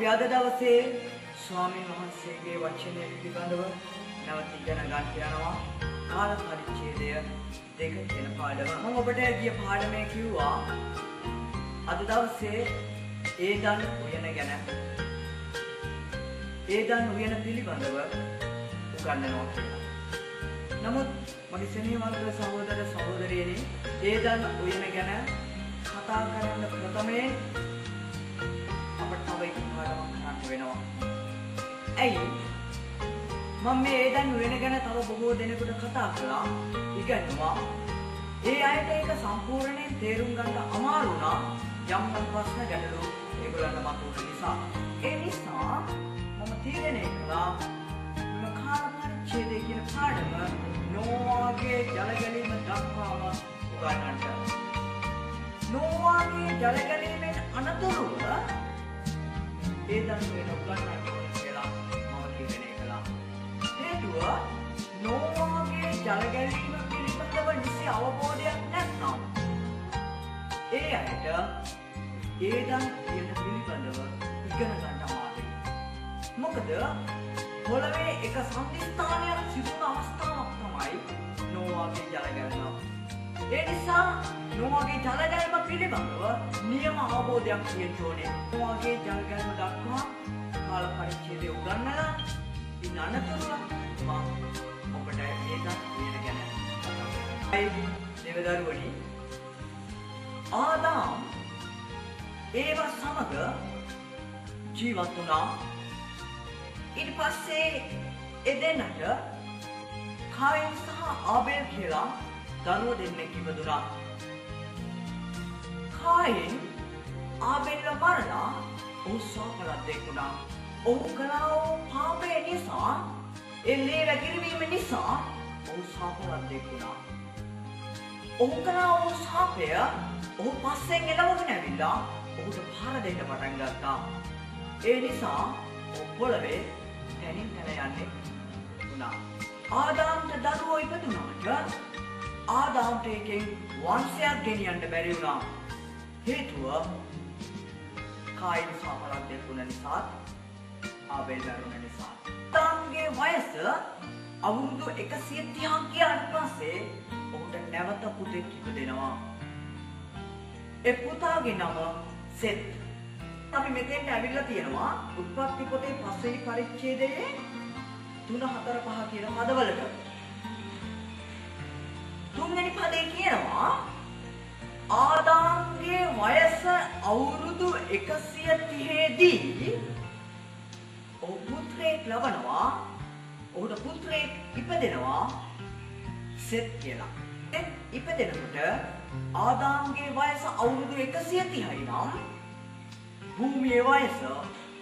අපි අද දවසේ ස්වාමීන් වහන්සේගේ වචනය පිළිබඳව නැවත ඉගෙන ගන්න යනවා. කාල පරිච්ඡේදය 2 කියන පාඩම. මම ඔබට ගිය පාඩමේ කිව්වා අද දවසේ ඒදන් උයන ගැන. ඒදන් උයන පිළිබඳව උගන්වනවා කියලා. නමුත් මගේ සෙනෙහවන්ත සහෝදර සහෝදරියනි, ඒදන් උයන ගැන කතා කරන්න ප්‍රථමයෙන් අපට තව එක පාඩමක් කරන්න වෙනවා. ඇයි? මම මේ ඒදන් උයන ගැන තව බොහෝ දෙනෙකුට කතා කළා, ඉගෙනුවා. ඒ අයට ඒක සම්පූර්ණයෙන් තේරුම් ගන්න අමාරු වුණා. යම් ප්‍රශ්න ගැටලු ඒගොල්ලන්ට මතුවන නිසා. ඒ නිසා මම තීරණය කළා මේ කාල පරිච්ඡේදය කියන පාඩම නොවාගේ ජල ගැලීම දක්වාම උගන්වන්නට. නොවාගේ ජල ගැලීමෙන් අනතුරුව ඒදන් වෙන උගන්වන්න ඕනේ කියලා මම තීරණය කළා. හේතුව නොවාගේ ජල ගැලීම පිළිබඳව නිසි අවබෝධයක් නැත්නම් ඒ අයට ඒදන් කියන පිළිබඳව ඉගෙන ගන්න අමාරුයි. මොකද පොළවේ එක සම්දිස්ථානයක් සිදුවන අවස්ථාවක් තමයි නොවාගේ ජල ගැලීම. ඒ නිසා නොවාගේ ජල ගැලීම පිළිබඳව නියම අවබෝධයක් තියෙන්න ඕනේ. නොවාගේ ජල ගැලීම දක්වා කාල පරිච්ඡේදය උගන්වලා ඉන්න අනතුරුව මම ඔබට ඒදන් කියන ගැන කතා කරනවා. දෙවදරුවනි, ආදාම් ඒව සමග ජීවත් වුණා. ඊට පස්සේ එදෙන්නට කායින් සහ ආබේල් කියලා දරුවෝ දෙන්නෙක් ඉපදුණා. කායින් ආබේල්ව මරලා ඔහු සාපලද්දෙක් වුණා. ඔහු කළා වූ පාපය නිසා, එල්ලේ වැගිරවීම නිසා ඔහු සාපලද්දෙක් වුණා. ඔහු කළා වූ සාපය ඔහු පස්සෙන් එළවගෙන ඇවිල්ලා ඔහුට පහර දෙන්න පටන් ගත්තා. ඒ නිසා ඔහු පොළවේ තැනින් තැන යන්නේ වුණා. ආදාම්ට දරුවෝ ඉපදුනාට ආදාම්ට එකෙන් වංශයක් ගෙනියන්න බැරි වුණා. හේතුව කායින් සාපලද්දෙක් වුණ නිසා, ආබේල් මරුණ නිසා. ආදාම්ගේ වයස අවුරුදු 130ක් ගියාට පස්සේ ඔහුට නැවත පුතෙක් ඉපදෙනවා. ඒ පුතාගේ නම සෙත්. අපි මෙතෙන්ට ඇවිල්ලා තියෙනවා උත්පත්ති පොතේ 5 වෙනි පරිච්ඡේදයේ 3, 4, 5 කියන පදවලට. 3 වෙනි පදේ කියනවා ආදාම්ගේ වයස අවුරුදු 130 දී ඔහු පුත්‍රයෙක් ලබනවා. ඔහුට පුත්‍රයෙක් ඉපදෙනවා සෙත් කියලා. ඒ ඉපදෙනකොට ආදාම්ගේ වයස අවුරුදු 130යි නම් භූමියේ වයස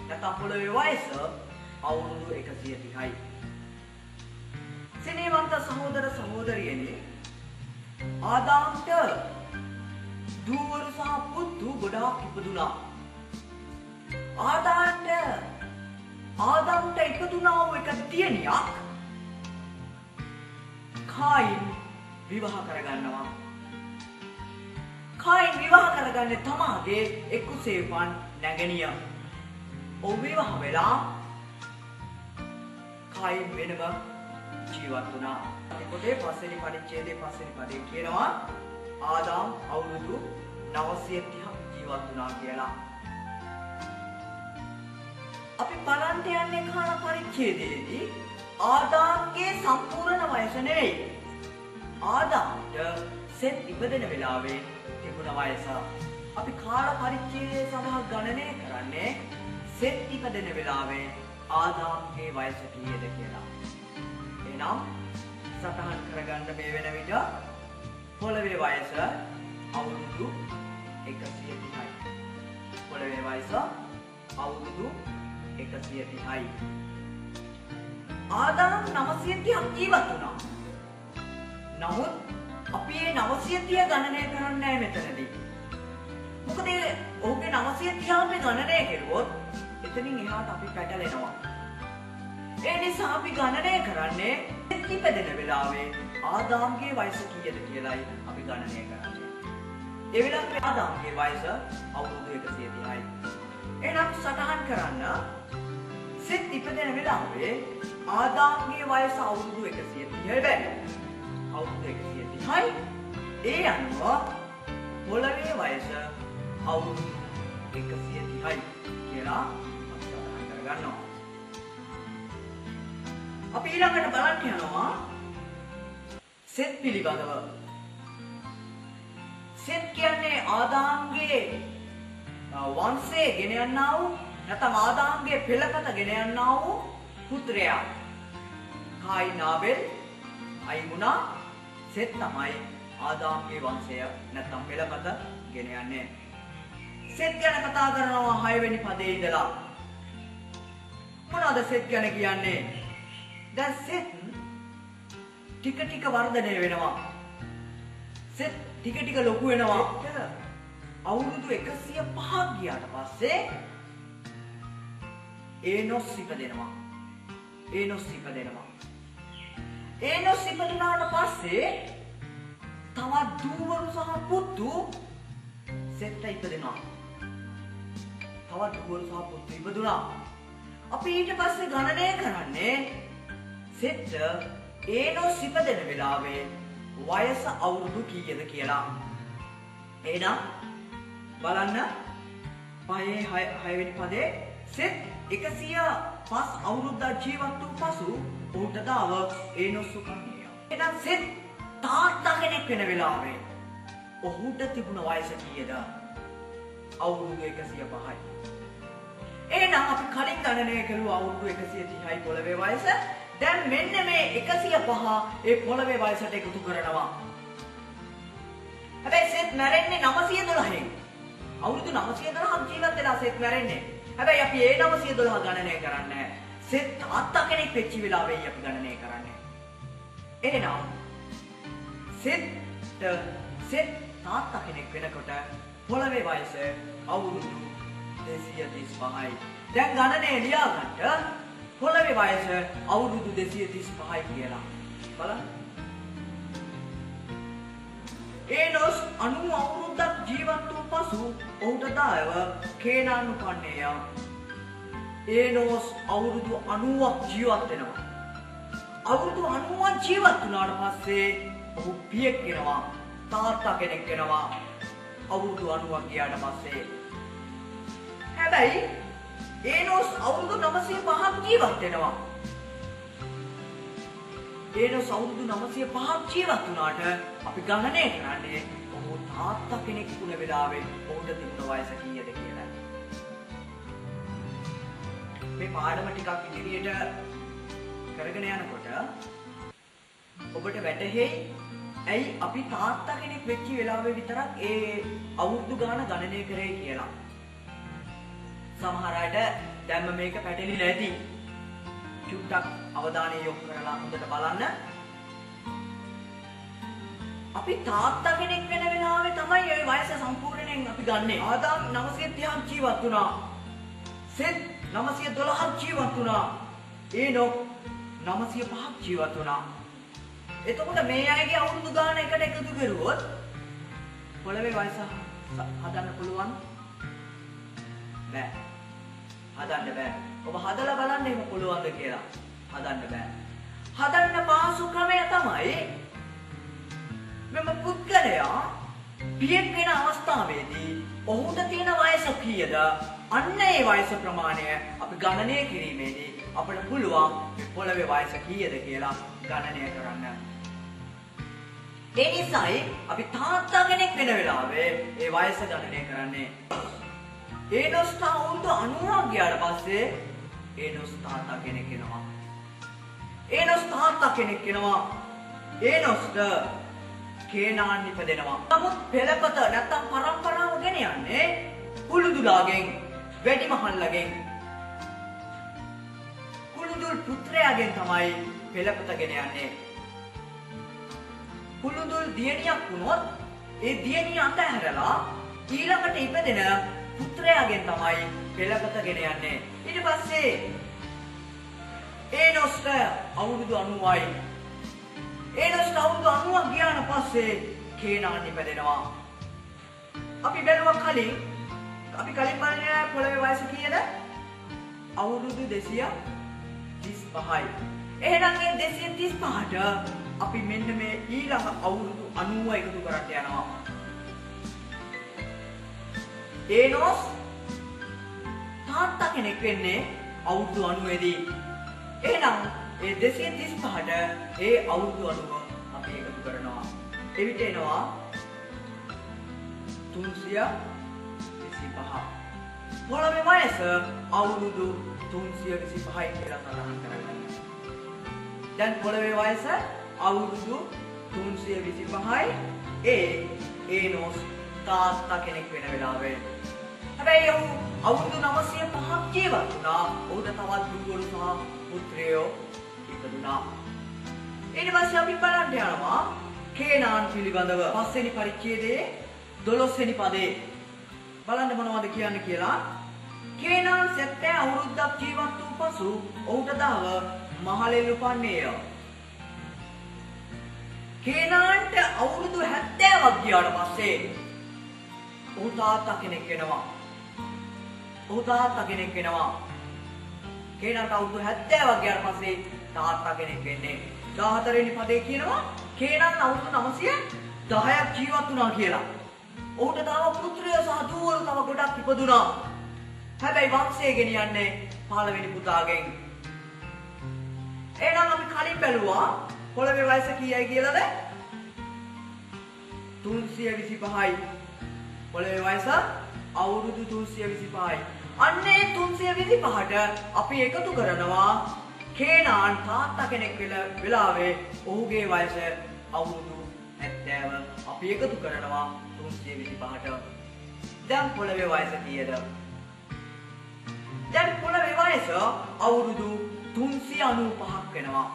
නැත්නම් පොළොවේ වයස අවුරුදු 130යි. සෙනෙහවන්ත සහෝදර සහෝදරියනි, ආදාම්ට දූවරු සහ පුතු ගොඩාක් ඉපදුණා. ආදාම්ට ඉපදුණා වූ එක දියණියක් කායින් විවාහ කරගන්නවා. කායින් විවාහ කරගන්නේ තමාගේ එක්කුසේපන් නැගණිය. ඔහු විවාහ වෙලා කායින් වෙනම ජීවත් වුණා. පොතේ 5 වෙනි පරිච්ඡේදයේ 5 වෙනි පදේ කියනවා ආදාම් අවුරුදු 930ක් ජීවත් වුණා කියලා. අපි බලන්න යන්නේ කාල පරිච්ඡේදයේදී ආදාම්ගේ සම්පූර්ණ වයස නෙවෙයි. ආදාම්ට සෙත් ඉපදෙන වෙලාවේ තිබුණ වයස. අපි කාල පරිච්ඡේදය සඳහා ගණනය කරන්නේ සෙත් ඉපදෙන වෙලාවේ ආදාම්ගේ වයස කීයද කියලා. එහෙනම් සටහන් කරගන්න මේ වෙන විට පොළවේ වයස අවුරුදු 130යි. පොළවේ වයස අවුරුදු 130යි. ආදාම් 930ක් ජීවත් වුණා. නමුත් අපි මේ 930 ගණනය කරන්නේ නැහැ මෙතනදී. මොකද ඔහුගේ 930 අපි ගණනය කරුවොත් එතනින් එහාට අපි පැටලෙනවා. ඒ නිසා අපි ගණනය කරන්නේ ඉපදෙන වෙලාවේ ආදාම්ගේ වයස කීයද කියලායි අපි ගණනය කරන්නේ. ඒ වෙලාවේ ආදාම්ගේ වයස අවුරුදු 130යි. එහෙනම් සටහන් කරන්න සෙත් ඉපදෙන වෙලාවේ ආදාම්ගේ වයස අවුරුදු 130යි බැරි. අවුරුදු 130යි. ඒ අනුව පොළවේ වයස අවුරුදු 130යි කියලා අපි සටහන් කරගන්නවා. අපි ඊළඟට බලන්න යනවා සෙත් පිළිබඳව. සෙත් කියන්නේ ආදාම්ගේ වංශයේ ගෙන යන්නා වූ නැත්නම් ආදාම්ගේ පෙළපත ගෙන යන්නා වූ පුත්‍රයා. කායින් ආබෙල් අයිමුනා සෙත් තමයි ආදාම්ගේ වංශය නැත්නම් පෙළපත ගෙන යන්නේ. සෙත් ගැන කතා කරනවා 6 වෙනි පදයේ ඉඳලා. මොනවද සෙත් ගැන කියන්නේ? දැන් සෙත් ටික ටික වර්ධනය වෙනවා. සෙත් ටික ටික ලොකු වෙනවා. අවුරුදු 105ක් ගියාට පස්සේ ඒනොස් ඉපදෙනවා. ඒනොස් ඉපදුනාට පස්සේ තවත් දූවරු සහ පුතු සෙත් ඉපදෙනවා. තවත් දූවරු සහ පුතු ඉපදුනා. අපි ඊට පස්සේ ගණනය කරන්නේ සෙත් ඒනොස් ඉපදෙන වෙලාවේ වයස අවුරුදු කීයද කියලා. එහෙනම් බලන්න 6 වෙනි පදේ සෙත් 105 අවුරුද්දක් ජීවත් වූ පසු ඔහුට දාව ඒනොස් උපන්නිය. එහෙනම් සෙත් තාත්තා කෙනෙක් වෙන වෙලාවේ ඔහුට තිබුණ වයස කීයද? අවුරුදු 105යි. එහෙනම් අපි කලින් ගණනය කළු අවුරුදු 130යි පොළවේ වයස. දැන් මෙන්න මේ 105 ඒ පොළවේ වයසට එකතු කරනවා. හැබැයි සෙත් මැරෙන්නේ 912න්. අවුරුදු 912ක් ජීවත් වෙලා සෙත් මැරෙන්නේ. හැබැයි අපි ඒ 912 ගණනය කරන්නේ සෙත් තාත්තා කෙනෙක් වෙච්ච වෙලාවෙයි අපි ගණනය කරන්නේ. එහෙනම් සෙත් තාත්තා කෙනෙක් වෙනකොට පොළවේ වයස අවුරුදු 235යි. දැන් ගණනය ලියාගන්න පොළවේ වයස අවුරුදු 235යි කියලා. බලන්න. ඒනොස් 90 අවුරුද්දක් ජීවත් වූ පසු ඔහුට දායව කේනාන් උපන්නේය. ඒනොස් අවුරුදු 90ක් ජීවත් වෙනවා. අවුරුදු 90ක් ජීවත් වුණාට පස්සේ ඔහු පියෙක් වෙනවා. තාත්තා කෙනෙක් වෙනවා. අවුරුදු 90ක් ගියාට පස්සේ. හැබැයි ඒනොස් අවුරුදු 905ක් ජීවත් වෙනවා. ඒනොස් අවුරුදු 905ක් ජීවත් වුණාට අපි ගණනය කරන්නේ ඔහු තාත්තා කෙනෙක් වුණ වෙලාවේ ඔහුට තිබුණ වයස කීයද කියලා. මේ පාඩම ටිකක් ඉදිරියට කරගෙන යනකොට ඔබට වැටහෙයි ඇයි අපි තාත්තා කෙනෙක් වෙච්ච වෙලාවේ විතරක් ඒ අවුරුදු ගාන ගණනය කරේ කියලා. සමහර අයට දැම්ම මේක පැටලිලා ඇති. චුට්ටක් අවධානය යොමු කරලා හොඳට බලන්න. අපි තාත්තා කෙනෙක් වෙන වෙලාවේ තමයි ওই වයස සම්පූර්ණයෙන් අපි ගන්නෙ. ආදාම් 930ක් ජීවත් වුණා. සෙත් 912ක් ජීවත් වුණා. ඒනොක් 905ක් ජීවත් වුණා. එතකොට මේ අයගේ අවුරුදු ගාන එකට එකතු කරුවොත් පොළවේ වයස හදන්න පුළුවන්? බෑ. හදන්න බෑ. ඔබ හදලා බලන්න එහෙම පුළුවන්ද කියලා. හදන්න බෑ. හදන්න පාසු ක්‍රමය තමයි මෙම පුද්ගලයා පියෙක් වෙන අවස්ථාවේදී ඔහුට තියෙන වයස කීයද? අන්න ඒ වයස ප්‍රමාණය අපි ගණනය කිරීමේදී අපිට පුළුවන් පොළවේ වයස කීයද කියලා ගණනය කරන්න. ඒ නිසායි අපි තාත්තා කෙනෙක් වෙන වෙලාවේ ඒ වයස ගණනය කරන්නේ. ඒනොස් අවුරුදු 90ක් ගියාට පස්සේ ඒනොස් තාත්තා කෙනෙක් වෙනවා. ඒනොස්ට කේනාන් ඉපදෙනවා. නමුත් පෙළපත නැත්තම් පරම්පරාව ගෙන යන්නේ කුළුදුලාගෙන්, වැඩිමහල්ලගෙන්. කුළුදුල් පුත්‍රයාගෙන් තමයි පෙළපත ගෙන යන්නේ. කුළුදුල් දියණියක් වුණොත් ඒ දියණිය අතහැරලා ඊළඟට ඉපදෙන පුත්‍රයාගෙන් තමයි පෙළපත ගෙන යන්නේ. ඊට පස්සේ ඒනොස්ට අවුරුදු 90යි. ඒනොස්ට අවුරුදු 90ක් ගියාට පස්සේ කේනාන් ඉපදෙනවා. අපි බැලුවා කලින් අපි කලින් බලන්නේ පොළවේ වයස කීයද? අවුරුදු 235යි. එහෙනම් මේ 235ට අපි මෙන්න මේ ඊළඟ අවුරුදු 90 එකතු කරන්න යනවා. ඒනොස් තාත්තා කෙනෙක් වෙන්නේ අවුරුදු 90 දී. එහෙනම් ඒ 235ට ඒ අවුරුදු 90 අපි එකතු කරනවා. එවිට එනවා 325. පොළවේ වයස අවුරුදු 325යි කියලා සඳහන් කරගන්න. දැන් පොළවේ වයස අවුරුදු 325යි. ඒනොස් තාත්තා කෙනෙක් වෙන වෙලාවේ. හැබැයි ඔහු අවුරුදු 905ක් ජීවත් වුණා. ඔහුට තවත් දුවරු සහ පුත්‍රයෝ ඉපදුණා. ඊට පස්සේ අපි බලන්න යනවා කේනාන් පිළිබඳව. 5 වෙනි පරිච්ඡේදයේ 12 වෙනි පදේ බලන්න මොනවද කියන්නේ කියලා. කේනාන් 70 අවුරුද්දක් ජීවත් වූ පසු ඔහුට දහව මහලෙල් උපන්නේය. කේනාන්ට අවුරුදු 70ක් ගියාට පස්සේ ඔහු තාත්තා කෙනෙක් වෙනවා. කේනාන්ට අවුරුදු 70ක් ගියාට පස්සේ තාත්තා කෙනෙක් වෙන්නේ. 14 වෙනි පදේ කියනවා කේනාන් අවුරුදු 910ක් ජීවත් වුණා කියලා. ඔහුට තව පුත්‍රයෝ සහ දුවරු තව ගොඩක් ඉපදුණා. හැබැයි වංශය ගෙනියන්නේ 15 වෙනි පුතාගෙන්. එහෙනම් අපි කලින් බැලුවා පොළවේ වයස කීයයි කියලාද? 325යි. පොළවේ වයස අවුරුදු 325යි. අන්නේ 325ට අපි එකතු කරනවා කේනාන් තාත්තා කෙනෙක් වෙලාවේ ඔහුගේ වයස අවුරුදු 70. අපි එකතු කරනවා 325ට. දැන් පොළවේ වයස කීයද? දැන් පොළවේ වයස අවුරුදු 395ක් වෙනවා.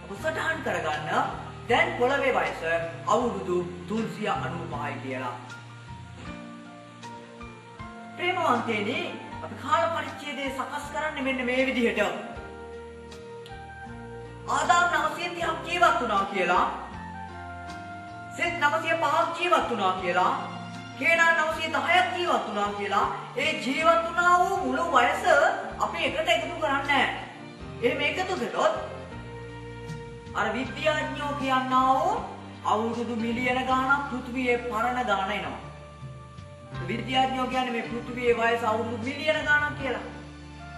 ඔබ සටහන් කරගන්න දැන් පොළවේ වයස අවුරුදු 395යි කියලා. ප්‍රේමවන්තයනි, අපි කාල පරිච්ඡේදය සකස් කරන්නේ මෙන්න මේ විදිහට. ආදාම් 930ක් ජීවත් වුණා කියලා, සෙත් 905ක් ජීවත් වුණා කියලා, කේනාන් 910ක් ජීවත් වුණා කියලා, ඒ ජීවත් වුණා වූ මුළු වයස අපි එකට එකතු කරන්නේ නැහැ. එහෙම එකතු කළොත් අර විද්‍යාඥයෝ කියනවා වූ අවුරුදු මිලියන ගාණක් පෘථිවියේ පරණ ගාණ එනවා. විද්‍යාඥයෝ කියන්නේ මේ පෘථිවියේ වයස අවුරුදු මිලියන ගාණක් කියලා.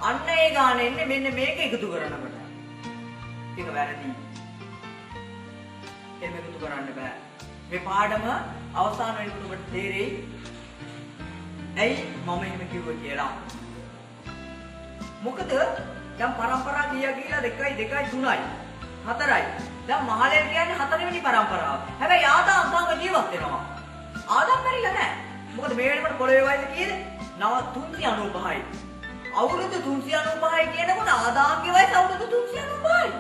අන්න ඒ ගාණ එන්නේ මෙන්න මේක එකතු කරනකොට. ඒක වැරදි. එහෙම එකතු කරන්න බෑ. මේ පාඩම අවසාන වෙනකොට ඔබට තේරෙයි ඇයි මම එහෙම කිව්වේ කියලා. මොකද දැන් පරම්පරා ගියා 2 2 3යි 4යි. දැන් මහලෙල් කියන්නේ 4 වෙනි පරම්පරාව. හැබැයි ආදාම් තාම ජීවත් වෙනවා. ආදාම් මැරිලා නැහැ. මොකද මේ වෙනකොට පොළවේ වයස කීයද? 395යි. අවුරුදු 395යි කියනකොට ආදාම්ගේ වයස අවුරුදු 395යි.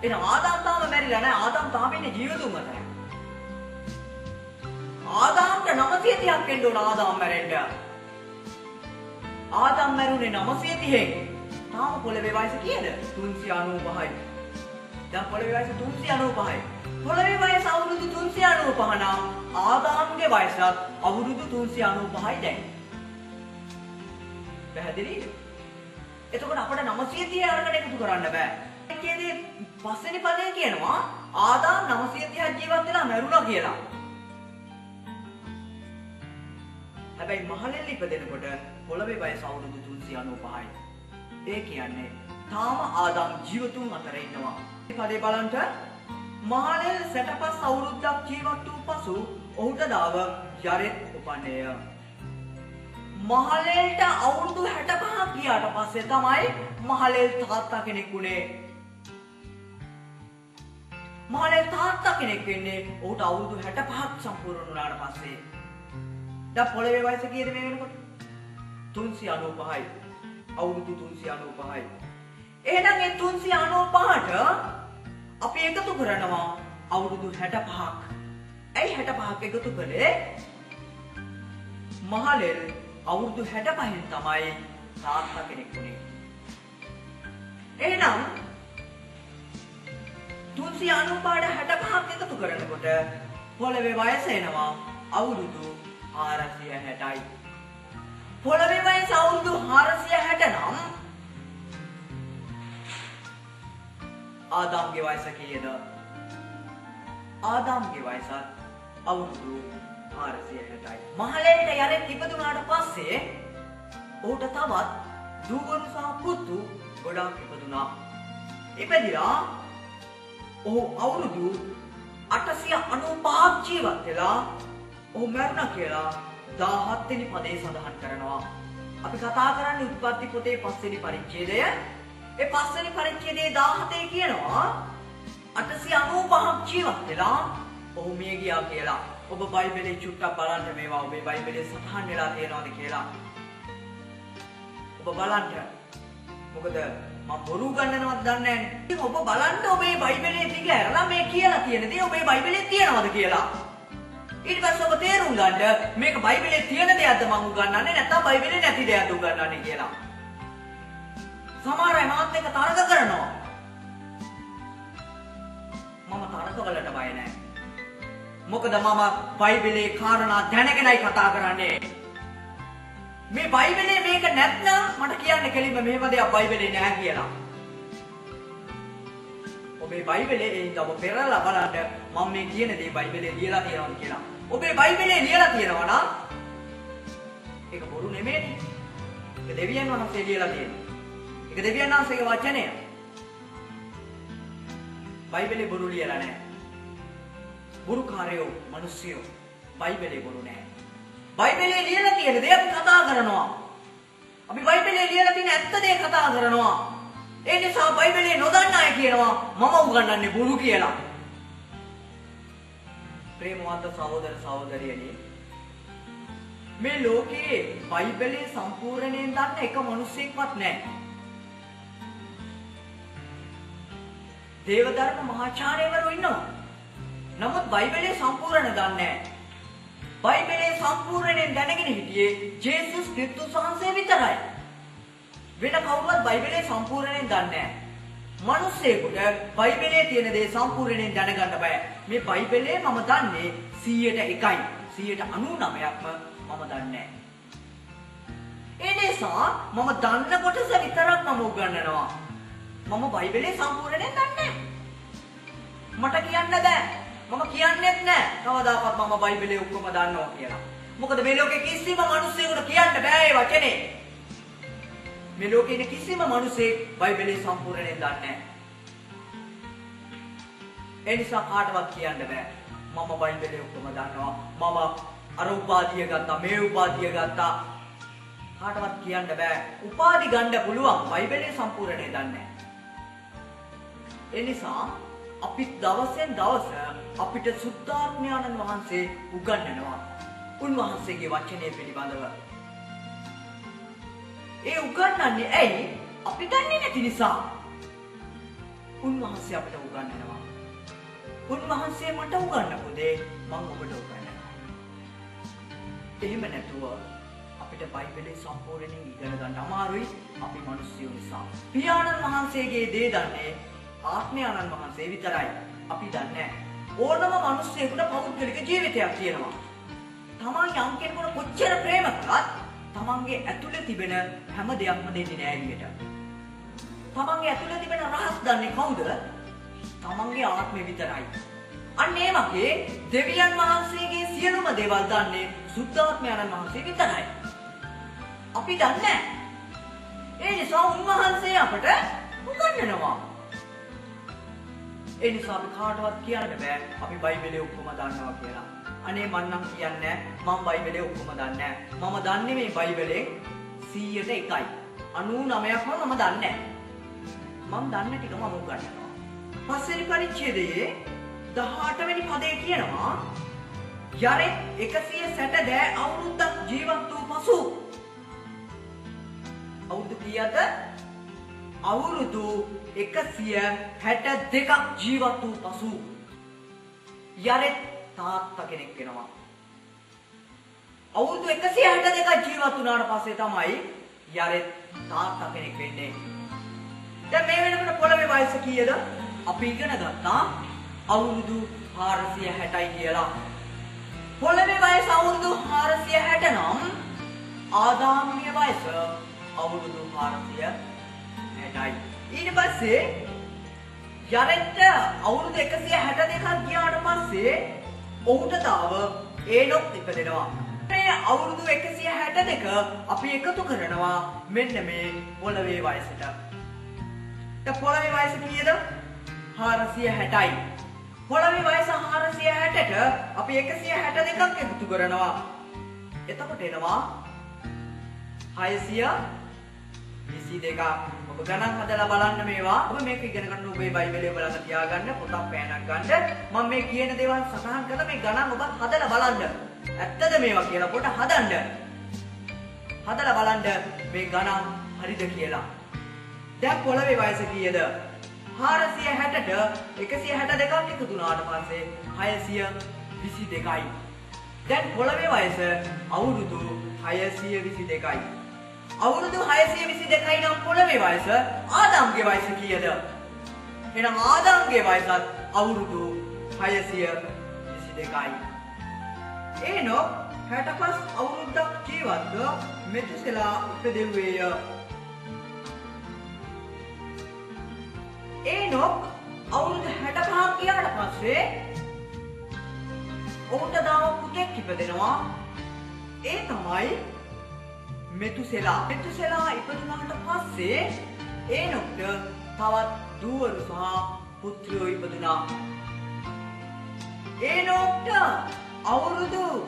එහෙනම් ආදාම් තාම මැරිලා නැහැ. ආදාම් තාම ඉන්නේ ජීවතුන් අතර. ආදාම්ට 930ක් වෙන්න ඕන ආදාම් මැරෙන්න. ආදාම් මැරුණේ 930න්. තාම පොළවේ වයස කීයද? 395යි. දැන් පොළවේ වයස 395යි. පොළවේ වයස අවුරුදු 395 නම් ආදාම්ගේ වයසත් අවුරුදු 395යි දැන්. පැහැදිලිද? එතකොට අපිට 930 අරකට එකතු කරන්න බෑ. ඒකේදී පස්වෙනි පදේ කියනවා ආදාම් 930ක් ජීවත් වෙලා මැරුණා කියලා. හැබැයි මහලෙල් ඉපදෙනකොට පොළවේ වයස අවුරුදු 395යි. ඒ කියන්නේ තාම ආදාම් ජීවතුන් අතර ඉන්නවා. මේ පදේ බලන්න මහලෙල් 65 අවුරුද්දක් ජීවත් වූ පසු ඔහුට දාව යරෙත් උපන්නේය. මහලෙල්ට අවුරුදු 65ක් ගියාට පස්සේ තමයි මහලෙල් තාත්තා කෙනෙක් වුණේ. මහලෙල් තාත්තා කෙනෙක් වෙන්නේ ඔහුට අවුරුදු 65ක් සම්පූර්ණ වුණාට පස්සේ. දැන් පොළවේ වයස කීයද මේ වෙනකොට? 395යි. අවුරුදු 395යි. එහෙනම් මේ 395ට අපි එකතු කරනවා අවුරුදු 65ක්. ඇයි 65ක් එකතු කළේ? මහලෙල් අවුරුදු 65න් තමයි තාත්තා කෙනෙක් වුණේ. එහෙනම් 395ට 65ක් එකතු කරනකොට පොළවේ වයස එනවා අවුරුදු 460යි. පොළවේ වයස අවුරුදු 460 නම් ආදාම්ගේ වයස කීයද? ආදාම්ගේ වයසත් අවුරුදු 460යි. මහලේට යරෙක් ඉපදුනාට පස්සේ ඔහුට තවත් දූවරු සහ පුතු ගොඩක් ඉපදුනා. ඉපදිලා ඔහු අවුරුදු 895ක් ජීවත් වෙලා ඔහු මැරුණා කියලා 17 වෙනි පදේ සඳහන් කරනවා. අපි කතා කරන්නේ උත්පත්ති පොතේ 5 වෙනි පරිච්ඡේදය. ඒ 5 වෙනි පරිච්ඡේදයේ 17 කියනවා 895ක් ජීවත් වෙලා ඔහු මිය ගියා කියලා. ඔබ බයිබලයේ චුට්ටක් බලන්න මේවා ඔබේ බයිබලයේ සටහන් වෙලා තියෙනවද කියලා. ඔබ බලන්න. මොකද මම බොරු ගන්නවද දන්නේ නැහැ. ඔබ බලන්න ඔබේ බයිබලයේ දිග ඇරලා මේ කියලා තියෙන දේ ඔබේ බයිබලයේ තියනවද කියලා. ඊට පස්සේ ඔබ තේරුම් ගන්න මේක බයිබලයේ තියෙන දෙයක්ද මම උගන්වන්නේ නැත්නම් බයිබලයේ නැති දෙයක්ද උගන්වන්නේ කියලා. සමහර අය මාත් එක්ක තරක කරනවා. මම තරක වලට බය නැහැ. මොකද මම බයිබලයේ කාරණා දැනගෙනයි කතා කරන්නේ. මේ බයිබලයේ මේක නැත්නම් මට කියන්න කෙලින්ම මෙහෙම දෙයක් බයිබලයේ නැහැ කියලා. ඔබේ බයිබලයේ ඒ ඔබ පෙරලා බලන්න මම මේ කියන දේ බයිබලයේ ලියලා තියෙනවද කියලා. ඔබේ බයිබලයේ ලියලා තියෙනවා නම් ඒක බොරු නෙමෙයි. ඒක දෙවියන් වහන්සේ ලියලා තියෙනවා. ඒක දෙවියන් වහන්සේගේ වචනය. බයිබලයේ බොරු ලියලා නැහැ. බොරුකාරයෝ මිනිස්සුયો බයිබලයේ බොරු නැහැ. බයිබලයේ ලියලා තියෙන දේ අපි කතා කරනවා. අපි බයිබලයේ ලියලා තියෙන ඇත්ත දේ කතා කරනවා. ඒ නිසා බයිබලයේ නොදන්න අය කියනවා මම උගන්වන්නේ බොරු කියලා. ප්‍රේමවන්ත සහෝදර සහෝදරියනි, මේ ලෝකේ බයිබලයේ සම්පූර්ණයෙන් දන්න එක මිනිසෙක්වත් නැහැ. දේවදර්ම මහාචාර්යවරු ඉන්නවා. නමුත් බයිබලයේ සම්පූර්ණ දන්නේ නැහැ. බයිබලයේ සම්පූර්ණයෙන් දැනගෙන හිටියේ ජේසුස් ක්‍රිස්තුස් වහන්සේ විතරයි. වෙන කවුරුවත් බයිබලයේ සම්පූර්ණයෙන් දන්නේ නැහැ. මිනිස්සෙකුට බයිබලයේ තියෙන දේ සම්පූර්ණයෙන් දැනගන්න බෑ. මේ බයිබලයේ මම දන්නේ 100%යි. 99%ක්ම මම දන්නේ නැහැ. ඒ නිසා මම දන්න කොටස විතරක් මම උගන්වනවා. මම බයිබලයේ සම්පූර්ණයෙන් දන්නේ නැහැ. මට කියන්න බෑ. මම කියන්නේත් නැහැ. කවදාකවත් මම බයිබලයේ ඔක්කොම දන්නවා කියලා. මොකද මේ ලෝකේ කිසිම මිනිසෙකුට කියන්න බෑ මේ වචනේ. මේ ලෝකේ ඉන්න කිසිම මිනිසෙක් බයිබලයේ සම්පූර්ණයෙන් දන්නේ නැහැ. ඒ නිසා කාටවත් කියන්න බෑ මම බයිබලයේ ඔක්කොම දන්නවා. මම අර උපාධිය ගත්තා, මේ උපාධිය ගත්තා. කාටවත් කියන්න බෑ. උපාධි ගන්න පුළුවන්, බයිබලයේ සම්පූර්ණයෙන් දන්නේ නැහැ. ඒ නිසා අපි දවසෙන් දවස අපිට සුද්ධාත්මයන්න් වහන්සේ උගන්වනවා. උන්වහන්සේගේ වචනය පිළිබඳව. ඒ උගන්වන්නේ ඇයි? අපි දන්නේ නැති නිසා. උන්වහන්සේ අපිට උගන්වනවා. උන්වහන්සේ මට උගන්වපු දේ මම ඔබට උගන්වනවා. එහෙම නැතුව අපිට බයිබලයේ සම්පූර්ණයෙන් ඉගෙන ගන්න අමාරුයි. අපි මිනිස්සු නිසා. පියාණන් වහන්සේගේ දේ දන්නේ ආත්මයන්න් වහන්සේ විතරයි. අපි දන්නේ ඕනම මිනිස්සෙකුට පෞද්ගලික ජීවිතයක් තියෙනවා. තමන් යම් කෙනෙකුට කොච්චර ප්‍රේම කළත් තමන්ගේ ඇතුලේ තිබෙන හැම දෙයක්ම දෙන්නේ නෑ එළියට. තමන්ගේ ඇතුලේ තිබෙන රහස් දන්නේ කවුද? තමන්ගේ ආත්මය විතරයි. අන්න ඒ වගේ දෙවියන් වහන්සේගේ සියලුම දේවල් දන්නේ සුද්ධාත්මයන්න් වහන්සේ විතරයි. අපි දන්නේ ඒ නිසා උන්වහන්සේ අපට උගන්වනවා. ඒ නිසා අපි කාටවත් කියන්න බෑ අපි බයිබලයේ ඔක්කොම දන්නවා කියලා. අනේ මම නම් කියන්නේ මම බයිබලයේ ඔක්කොම දන්නේ නැහැ. මම දන්නේ මේ බයිබලයෙන් 100%යි. 99%ක්ම මම දන්නේ නැහැ. මම දන්න ටික මම උගන්වනවා. පස්වෙනි පරිච්ඡේදයේ 18 වෙනි පදේ කියනවා යරෙක් 160 දෑ අවුරුද්දක් ජීවත් වූ පසු අවුරුදු කීයද? අවුරුදු 162ක් ජීවත් වූ පසු යරෙක් තාත්තා කෙනෙක් වෙනවා. අවුරුදු 162ක් ජීවත් වුණාට පස්සේ තමයි යරෙක් තාත්තා කෙනෙක් වෙන්නේ. දැන් මේ වෙනකොට පොළවේ වයස කීයද? අපි ඉගෙන ගත්තා අවුරුදු 460යි කියලා. පොළවේ වයස අවුරුදු 460 නම් ආදාම්ගේ වයස අවුරුදු 460යි. ඊට පස්සේ යරෙක්ට අවුරුදු 162ක් ගියාට පස්සේ ඔහුට තාව ඒනොක් ඉපදෙනවා. මේ අවුරුදු 162 අපි එකතු කරනවා මෙන්න මේ පොළවේ වයසට. දැන් පොළවේ වයස කීයද? 460යි. පොළවේ වයස 460ට අපි 162ක් එකතු කරනවා. එතකොට එනවා 622ක්. ඔබ ගණන් හදලා බලන්න මේවා. ඔබ මේක ඉගෙන ගන්න ඔබේ බයිබලයේ බලන්න තියාගන්න, පොතක් පෑනක් ගන්න. මම මේ කියන දේවල් සටහන් කරලා මේ ගණන් ඔබ හදලා බලන්න. ඇත්තද මේවා කියලා පොඩ හදන්න. හදලා බලන්න මේ ගණන් හරිද කියලා. දැන් පොළවේ වයස කීයද? 460ට 162ක් එකතු වුණාට පස්සේ 622යි. දැන් පොළවේ වයස අවුරුදු 622යි. අවුරුදු 622යි නම් පොළවේ වයස ආදාම්ගේ වයස කීයද? එහෙනම් ආදාම්ගේ වයසත් අවුරුදු 622යි. ඒනොක් 65 අවුරුද්දක් ජීවත්ව මෙතුසෙලා ඉපදෙව්වේය. ඒනොක් අවුරුදු 65ක් ගියාට පස්සේ ඔහුට දාව පුතෙක් ඉපදෙනවා. ඒ තමයි මෙතුසෙලා. මෙතුසෙලා ඉපදුනාට පස්සේ ඒනොක්ට තවත් දුවරු සහ පුත්‍රයෝ ඉපදුනා. ඒනොක්ට අවුරුදු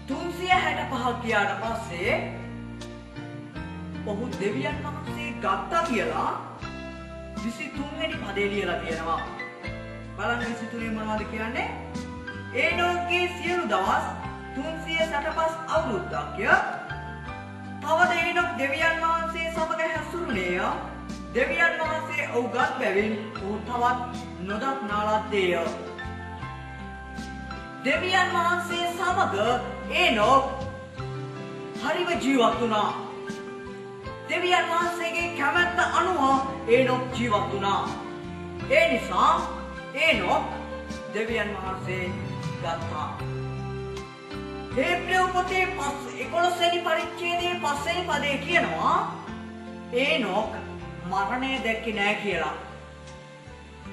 365ක් ගියාට පස්සේ ඔහු දෙවියන් වහන්සේ ගත්තා කියලා 23 වෙනි පදේ ලියලා තියෙනවා. බලන්න 23 මොනවද කියන්නේ? ඒනොක්ගේ සියලු දවස් 365 අවුරුද්දක්ය. තවද ඒනොක් දෙවියන් වහන්සේ සමග හැසුරුනේය. දෙවියන් වහන්සේ ඔහු ගත් බැවින් ඔහු තවත් නොදක්නා ලද්දේය. දෙවියන් වහන්සේ සමග ඒනොක් හරිව ජීවත් වුණා. දෙවියන් වහන්සේගේ කැමැත්ත අනුව ඒනොක් ජීවත් වුණා. ඒ නිසා ඒනොක් දෙවියන් වහන්සේ ගත්තා. හේබ්‍රෙව් පොතේ 11 වෙනි පරිච්ඡේදයේ 5 වෙනි පදේ කියනවා ඒනොක් මරණය දැක්කේ නැහැ කියලා.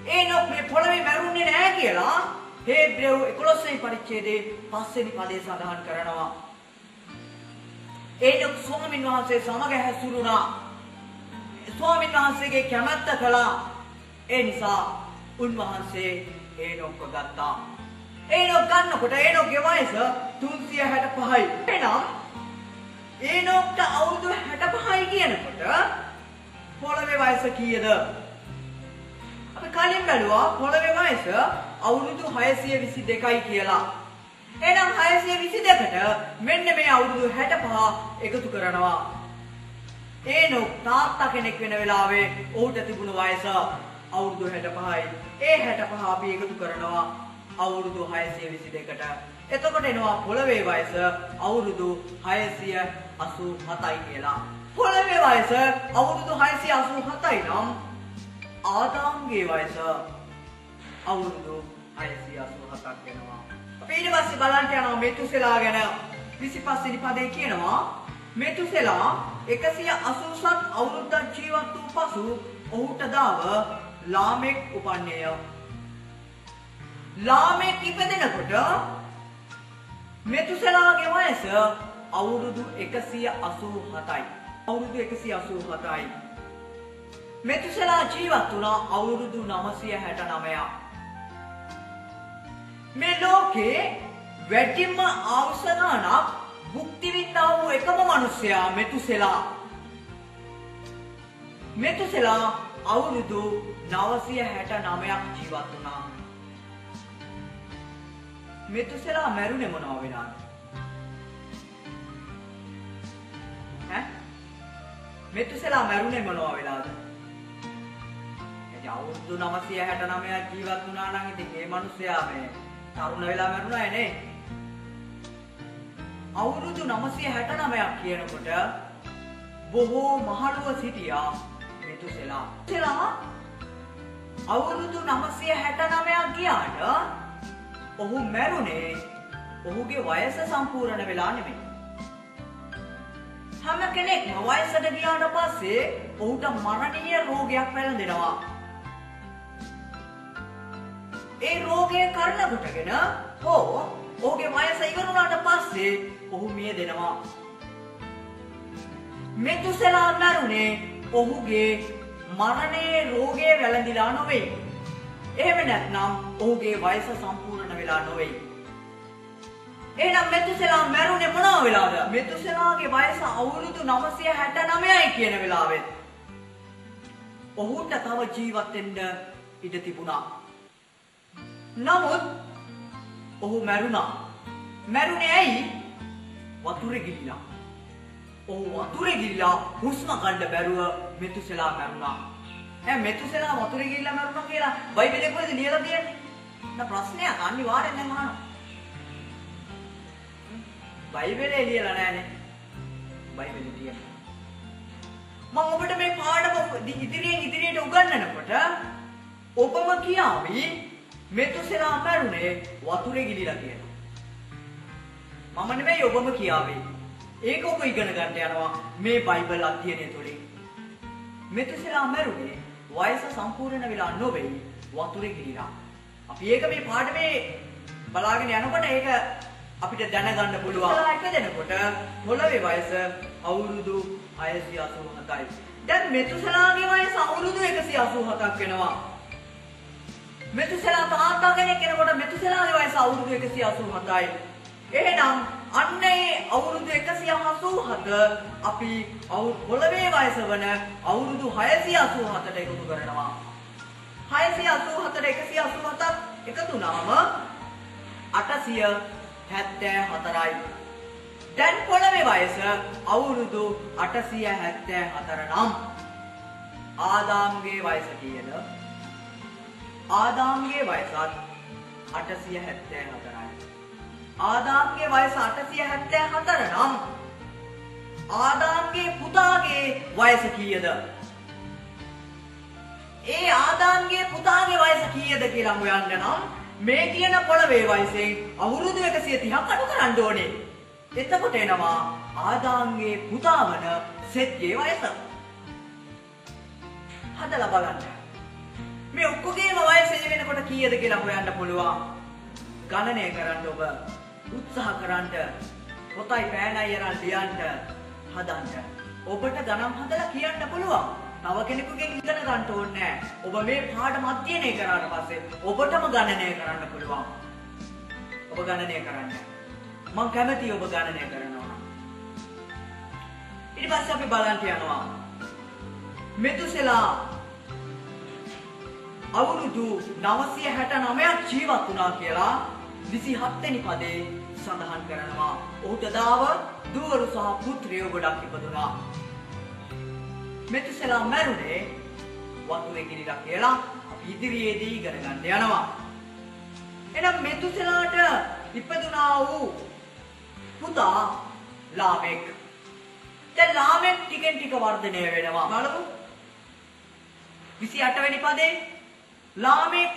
ඒනොක් මේ පොළවේ මැරුණේ නැහැ කියලා හේබ්‍රෙව් 11 වෙනි පරිච්ඡේදයේ 5 වෙනි පදේ සඳහන් කරනවා. ඒනොක් ස්වාමීන් වහන්සේ සමග හැසිරුණා. ස්වාමීන් වහන්සේගේ කැමැත්ත කළා. ඒ නිසා උන්වහන්සේ ඒනොක්ව ගත්තා. ඒනොක් ගන්නකොට ඒනොක්ගේ වයස 365යි. එහෙනම් ඒනොක්ට අවුරුදු 65යි කියනකොට පොළවේ වයස කීයද? අපි කලින් බැලුවා පොළවේ වයස අවුරුදු 622යි කියලා. එහෙනම් 622ට මෙන්න මේ අවුරුදු 65 එකතු කරනවා. ඒනොක් තාත්තා කෙනෙක් වෙන වෙලාවේ ඔහුට තිබුණු වයස අවුරුදු 65යි. ඒ 65 අපි එකතු කරනවා අවුරුදු 622ට. එතකොට එනවා පොළවේ වයස අවුරුදු 687යි කියලා. පොළවේ වයස අවුරුදු 687යි නම් ආදාම්ගේ වයස අවුරුදු 687ක් වෙනවා. අපි ඊට පස්සේ බලන්න යනවා මෙතුසෙලා ගැන. 25 වෙනි පදේ කියනවා මෙතුසෙලා 187 අවුරුද්දක් ජීවත් වූ පසු ඔහුට දාව ලාමෙක් උපන්නේය. ලාමෙක් ඉපදෙනකොට මෙතුසෙලාගේ වයස අවුරුදු 187යි. අවුරුදු 187යි. මෙතුසෙලා ජීවත් වුණා අවුරුදු 969ක්. මේ ලෝකේ වැඩිම ආයුෂ ගණනක් භුක්ති විඳා වූ එකම මිනිසයා මෙතුසෙලා. මෙතුසෙලා අවුරුදු 969ක් ජීවත් වුණා. මෙතුසෙලා මැරුණේ මොනවා වෙලාද? මෙතුසෙලා මැරුණේ මොනවා වෙලාද? අවුරුදු 969ක් ජීවත් වුණා නම් ඉතින් මේ මිනිස්සයා මේ තරුණ වෙලා මැරුණා නේ. අවුරුදු 969ක් කියනකොට බොහෝ මහලුව සිටියා මෙතුසෙලා. මෙතුසෙලා අවුරුදු 969ක් ගියාට ඔහු මැරුණේ ඔහුගේ වයස සම්පූර්ණ වෙලා නෙමෙයි. හැම කෙනෙක්ම වයසට ගියාට පස්සේ ඔහුට මරණීය රෝගයක් වැළඳෙනවා. ඒ රෝගය කරන කොටගෙන ඔහුගේ වයස ඉවර වුණාට පස්සේ ඔහු මිය දෙනවා. මෙතුසෙලා මරුනේ ඔහුගේ මරණයේ රෝගය වැළඳිලා නොවේ. එහෙම නැත්නම් ඔහුගේ වයස සම්පූර්ණ වෙලා නොවේ. එහෙනම් මෙතුසෙලා මරුනේ මොනවා වෙලාද? මෙතුසෙලාගේ වයස අවුරුදු 969යි කියන වෙලාවෙත් ඔහුට තව ජීවත් වෙන්න ඉඩ තිබුණා. නමුත් ඔහු මැරුණා. මැරුණේ ඇයි? වතුරේ ගිලිලා. ඔහු වතුරේ ගිලිලා හුස්ම ගන්න බැරුව මෙතුසෙලා මැරුණා. මෙතුසෙලා වතුරේ ගිලිලා මැරුණා කියලා බයිබලයේ කොහෙද ලියලා තියෙන්නේ? දැන් ප්‍රශ්නයක් අනිවාර්යෙන් දැන් අහනවා. බයිබලයේ ලියලා නැහැනේ. බයිබලයේ තියෙනවා. මම ඔබට මේ පාඩම ඉදිරියට උගන්වනකොට ඔබම කියාවි මෙතුසෙලා මැරුණේ වතුරේ ගිලිලා කියලා. මම නෙමෙයි ඔබම කියාවි. ඒක ඔබ ඉගෙන ගන්න යනවා මේ බයිබල් අධ්‍යයනය තුළින්. මෙතුසෙලා මැරුණේ වයස සම්පූර්ණ වෙලා නොවේ වතුරේ ගිලිලා. අපි ඒක මේ පාඩමේ බලාගෙන යනකොට ඒක අපිට දැනගන්න පුළුවන්. එක දෙනකොට පොළවේ වයස අවුරුදු 687යි. දැන් මෙතුසෙලාගේ වයස අවුරුදු 187ක් වෙනවා. මෙතුසෙලා තාත්තා කෙනෙක් කෙනකොට මෙතුසෙලාගේ වයස අවුරුදු 187යි. එහෙනම් අන්න ඒ අවුරුදු 187 අපි පොළවේ වයස වන අවුරුදු 687ට එකතු කරනවා. 687ට 187ක් එකතු වුණාම 874යි. දැන් පොළවේ වයස අවුරුදු 874 නම් ආදාම්ගේ වයස කීයද? ආදාම්ගේ වයසත් 874යි. ආදාම්ගේ වයස 874 නම් ආදාම්ගේ පුතාගේ වයස කීයද? ඒ ආදාම්ගේ පුතාගේ වයස කීයද කියලා හොයන්න නම් මේ කියන පොළවේ වයසෙන් අවුරුදු 130ක් අඩු කරන්න ඕනේ. එතකොට එනවා ආදාම්ගේ පුතා වන සෙත්ගේ වයස. හදලා බලන්න. මේ ඔක්කොගේම වයස වෙනකොට කීයද කියලා හොයන්න පුළුවන්. ගණනය කරන්න ඔබ උත්සාහ කරන්න. පොතයි පෑනයි අරන් ලියන්න හදන්න. ඔබට ගණන් හදලා කියන්න පුළුවන්. තව කෙනෙකුගෙන් ඉගෙන ගන්න ඕනේ නැහැ. ඔබ මේ පාඩම අධ්‍යයනය කරාට පස්සේ ඔබටම ගණනය කරන්න පුළුවන්. ඔබ ගණනය කරන්න. මම කැමතියි ඔබ ගණනය කරනවා. ඊට පස්සේ අපි බලන්න යනවා. මෙතුසෙලා අවුරුදු 969ක් ජීවත් වුණා කියලා 27 වෙනි පදේ සඳහන් කරනවා. ඔහුට දාව දුවරු සහ පුත්‍රයෝ ගොඩක් ඉපදුනා. මෙතුසෙලා මැරුණේ වතුරේ ගිලිලා කියලා අපි ඉදිරියේදී ඉගෙන ගන්න යනවා. එහෙනම් මෙතුසෙලාට ඉපදුනා වූ පුතා ලාමෙක්. දැන් ලාමෙක් ටිකෙන් ටික වර්ධනය වෙනවා. බලමු. 28 වෙනි පදේ ලාමෙක්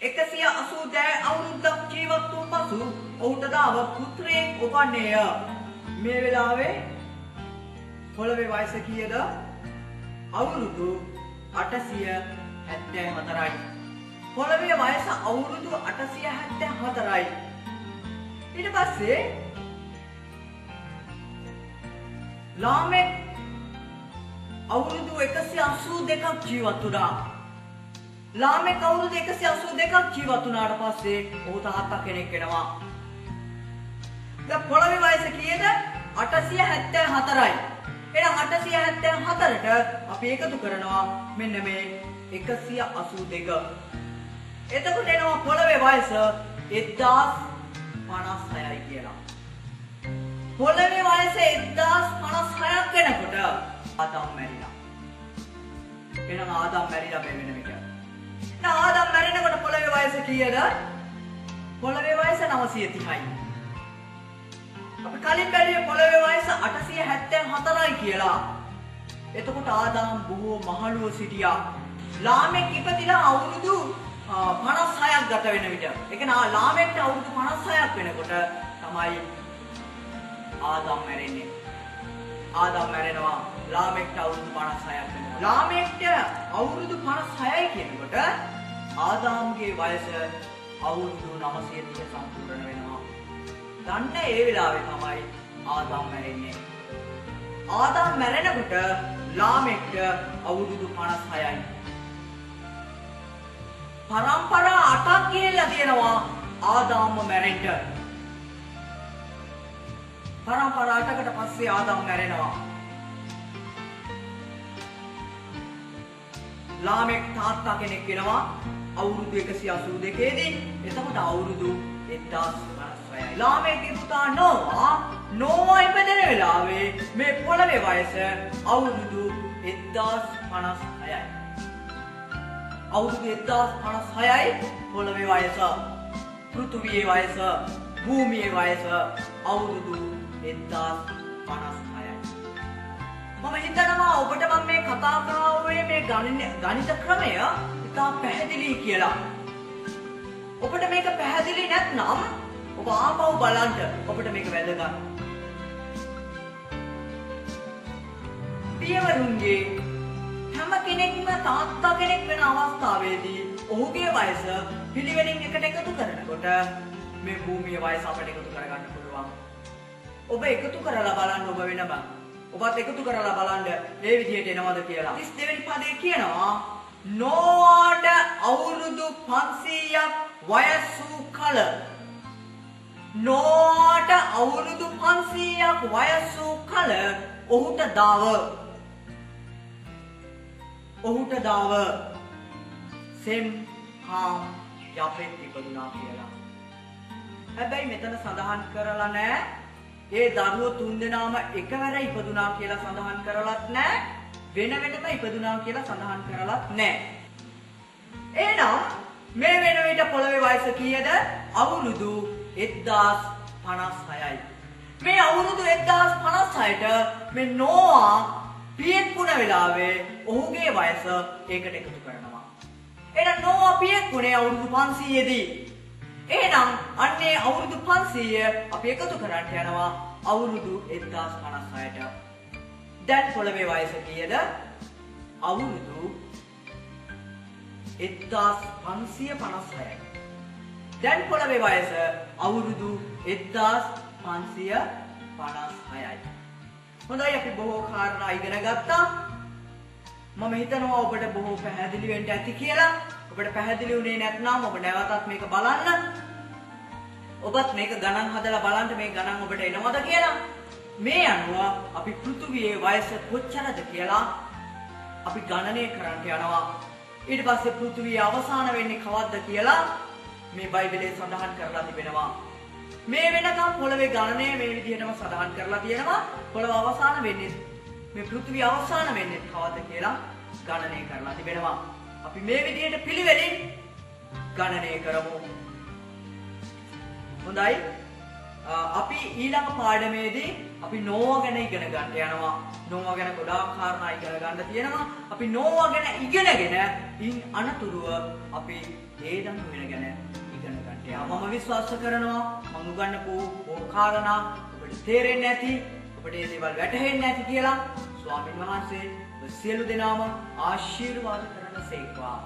180 අවුරුද්දක් ජීවත් වූ පසු ඔහුට දාව පුත්‍රයෙක් උපන්නේය. මේ වෙලාවේ පොළවේ වයස කීයද? අවුරුදු 874යි. පොළවේ වයස අවුරුදු 874යි. ඊට පස්සේ ලාමෙක් අවුරුදු 182ක් ජීවත් වුණා. ලාමෙක් අවුරුදු 182ක් ජීවත් වුණාට පස්සේ ඔහු තාත්තා කෙනෙක් වෙනවා. දැන් පොළවේ වයස කීයද? 874යි. එහෙනම් 874ට අපි එකතු කරනවා මෙන්න මේ 182. එතකොට එනවා පොළවේ වයස 1056යි කියලා. පොළවේ වයස 1056ක් වෙනකොට ආදාම් මැරිලා. එහෙනම් ආදාම් මැරිලා වෙන එක. දැන් ආදාම් මැරෙනකොට පොළවේ වයස කීයද? පොළවේ වයස 930යි. අපි කලින් බැලුවේ පොළවේ වයස 874යි කියලා. එතකොට ආදාම් බොහෝ මහලුව සිටියා. ලාමෙක් ඉපදිලා අවුරුදු 56ක් ගත වෙන විට. ඒ කියන්නේ ලාමෙක්ට අවුරුදු 56ක් වෙනකොට තමයි ආදාම් මැරෙන්නේ. ආදාම් මැරෙනවා. ලාමෙක්ට අවුරුදු 56ක් වෙනවා. ලාමෙක්ට අවුරුදු 56යි කියනකොට ආදාම්ගේ වයස අවුරුදු 930 සම්පූර්ණ වෙනවා. ගන්න ඒ වෙලාවේ තමයි ආදාම් මැරෙන්නේ. ආදාම් මැරෙනකොට ලාමෙක්ට අවුරුදු 56යි. පරම්පරා 8ක් ගිහිල්ලා තියෙනවා ආදාම්ම මැරෙන්න. පරම්පරා 8කට පස්සේ ආදාම් මැරෙනවා. ලාමෙක් තාත්තා කෙනෙක් වෙනවා අවුරුදු 182 දී. එතකොට අවුරුදු 1056යි. ලාමෙක්ගේ පුතා නෝවා ඉපදෙන වෙලාවේ මේ පොළවේ වයස අවුරුදු 1056යි. අවුරුදු 1056යි පොළවේ වයස. පෘථුවියේ වයස, භූමියේ වයස අවුරුදු 1056යි. මම හිතනවා ඔබට මම මේ කතා කරන්නේ මේ ගණිත ක්‍රමය ඉතා පැහැදිලි කියලා. ඔබට මේක පැහැදිලි නැත්නම් ඔබ ආපහු බලන්න. ඔබට මේක වැදගත්. පියවරුන්ගේ හැම කෙනෙක්ම තාත්තා කෙනෙක් වෙන අවස්ථාවේදී ඔහුගේ වයස පිළිවෙලින් එකට එකතු කරනකොට මේ භූමියේ වයස අපිට එකතු කරගන්න පුළුවන්. ඔබ එකතු කරලා බලන්න ඔබ වෙනම. ඔබත් එකතු කරලා බලන්න මේ විදිහට එනවද කියලා. 32 වෙනි පදේ කියනවා නෝවාට අවුරුදු 500ක් වයස් වූ කල. නෝවාට අවුරුදු 500ක් වයස් වූ කල ඔහුට දාව සෙම් හාම් යපෙක් ඉපදුනා කියලා. හැබැයි මෙතන සඳහන් කරලා නැහැ ඒ දරුවෝ තුන්දෙනාම එකවර ඉපදුනා කියලා සඳහන් කරලත් නැහැ. වෙන වෙනම ඉපදුනා කියලා සඳහන් කරලත් නැහැ. එහෙනම් මේ වෙන විට පොළවේ වයස කීයද? අවුරුදු 1056යි. මේ අවුරුදු 1056ට මේ නෝවා පියෙක් වුණ වෙලාවේ ඔහුගේ වයස ඒකට එකතු කරනවා. එහෙනම් නෝවා පියෙක් වුණේ අවුරුදු 500 දී. එහෙනම් අන්නේ අවුරුදු 500 අපි එකතු කරන්න යනවා අවුරුදු 1056ට. දැන් පොළවේ වයස කීයද? අවුරුදු 1556යි. දැන් පොළවේ වයස අවුරුදු 1556යි. හොඳයි අපි බොහෝ කාරණා ඉගෙන ගත්තා. මම හිතනවා ඔබට බොහෝ පැහැදිලි වෙන්න ඇති කියලා. ඔබට පැහැදිලි වුණේ නැත්නම් ඔබ නැවතත් මේක බලන්න. ඔබත් මේක ගණන් හදලා බලන්න මේ ගණන් ඔබට එනවද කියලා. මේ අනුව අපි පෘථුවියේ වයස කොච්චරද කියලා අපි ගණනය කරන්න යනවා. ඊට පස්සේ පෘථුවිය අවසාන වෙන්නේ කවද්ද කියලා මේ බයිබලයේ සඳහන් කරලා තිබෙනවා. මේ වෙනකම් පොළවේ ගණනය මේ විදිහටම සඳහන් කරලා තියෙනවා. පොළව අවසාන වෙන්නේ මේ පෘථුවිය අවසාන වෙන්නේ කවද්ද කියලා ගණනය කරලා තිබෙනවා. අපි මේ විදිහට පිළිවෙලින් ගණනය කරමු. හොඳයි. අපි ඊළඟ පාඩමේදී අපි නෝවා ගැන ඉගෙන ගන්න යනවා. නෝවා ගැන ගොඩාක් කාරණා ඉගෙන ගන්න තියෙනවා. අපි නෝවා ගැන ඉගෙනගෙන ඉන් අනතුරුව අපි ඒදන් වෙන ගැන ඉගෙන ගන්න යනවා. මම විශ්වාස කරනවා මම උගන්වපු කාරණා ඔබට තේරෙන්නේ නැති, ඔබට මේ දේවල් වැටහෙන්නේ නැති කියලා. ස්වාමීන් වහන්සේ සියලු දෙනාම ආශිර්වාද කරන සේක්වා.